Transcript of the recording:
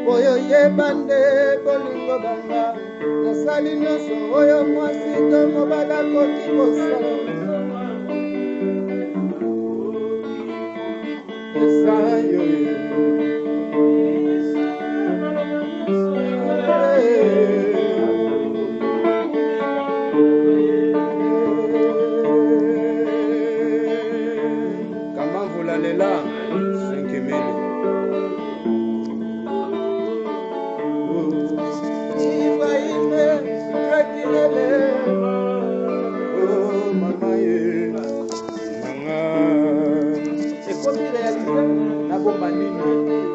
Oyo yebande bolingo banga nasali nyonso oyo mwasi to mobala koki kosala esayo kama mvula lela 5 Ekomi réalité na bomba nini